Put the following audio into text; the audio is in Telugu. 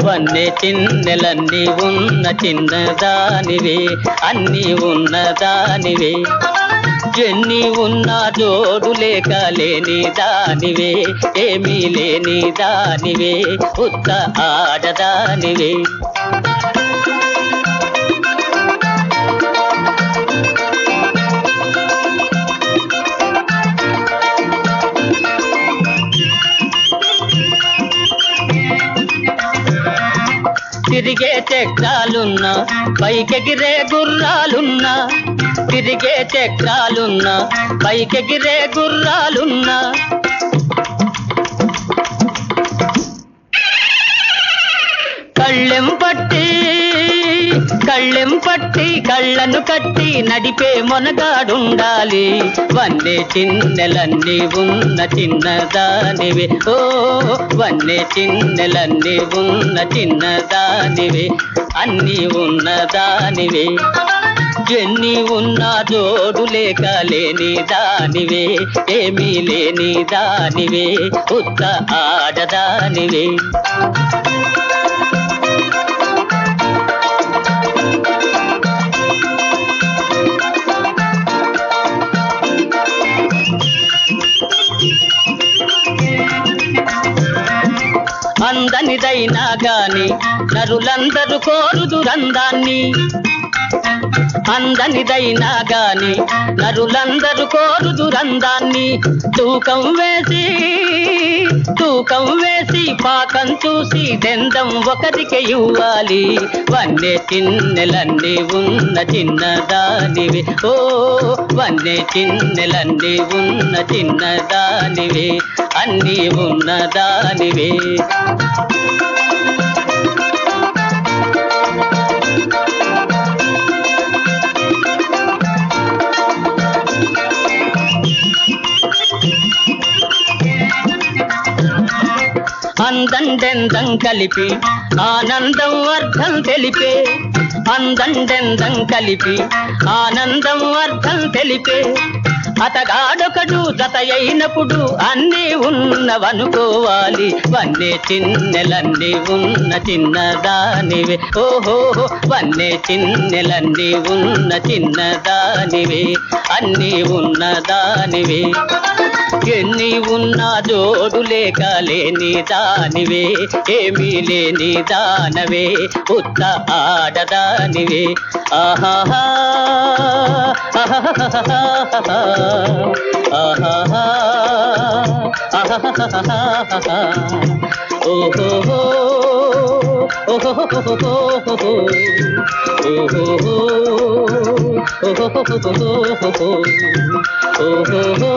వన్నె చిన్నెలన్నీ ఉన్న చిన్నదానివే, అన్నీ ఉన్నదానివే. ఎన్ని ఉన్నా జోడు లేక లేని దానివే, ఏమీ లేని దానివే, ఉత్త ఆడదానివే. తిరిగే చక్రాలున్నా, పైకెగిరే గుర్రాలున్నా, తిరిగే చక్రాలున్నా, పైకెగిరే గుర్రాలున్నా, కళ్ళెం పట్టి కళ్ళను కట్టి నడిపే మొనగాడుండాలి. వన్నె చిన్నెలన్నీ ఉన్న చిన్నదానివే, ఓ వన్నె చిన్నెలన్నీ ఉన్న చిన్నదానివే, అన్నీ ఉన్నదానివే. ఎన్ని ఉన్నా జోడు లేక లేని దానివే, ఏమీ లేని దానివే, ఉత్త ఆడదానివే. అందనిదైనా గాని నరులందరూ కోరుదురందాన్ని, అందనిదైనా గాని నరులందరూ కోరుదురందాన్ని. తూకం వేసి పాకం చూసి దెందం ఒకరికి ఇవ్వాలి. వన్నె చిన్నెలన్నీ ఉన్న చిన్నదానివే, ఓ వన్నె చిన్నెలన్నీ ఉన్న చిన్నదానివే, అన్నీ ఉన్నదానివే. అందండెందం కలిపి ఆనందం అర్థం తెలిపే, అందండెందం కలిపి ఆనందం అర్థం తెలిపే. అతగాడొకడు జత అయినప్పుడు అన్నీ ఉన్నవనుకోవాలి. వన్నె చిన్నెలన్నీ ఉన్న చిన్నదానివే, ఓహో వన్నె చిన్నెలన్నీ ఉన్న చిన్నదానివే, అన్నీ ఉన్నదానివే. ఎన్ని ఉన్నా జోడు లేక లేని దానివే, ఏమీ లేని దానవే, ఉత్త ఆడదానివే. ఆహాహా ఆహాహా ఆహాహా ఆహాహా ఓహో ఓహో ఓహో ఓహో ఓహో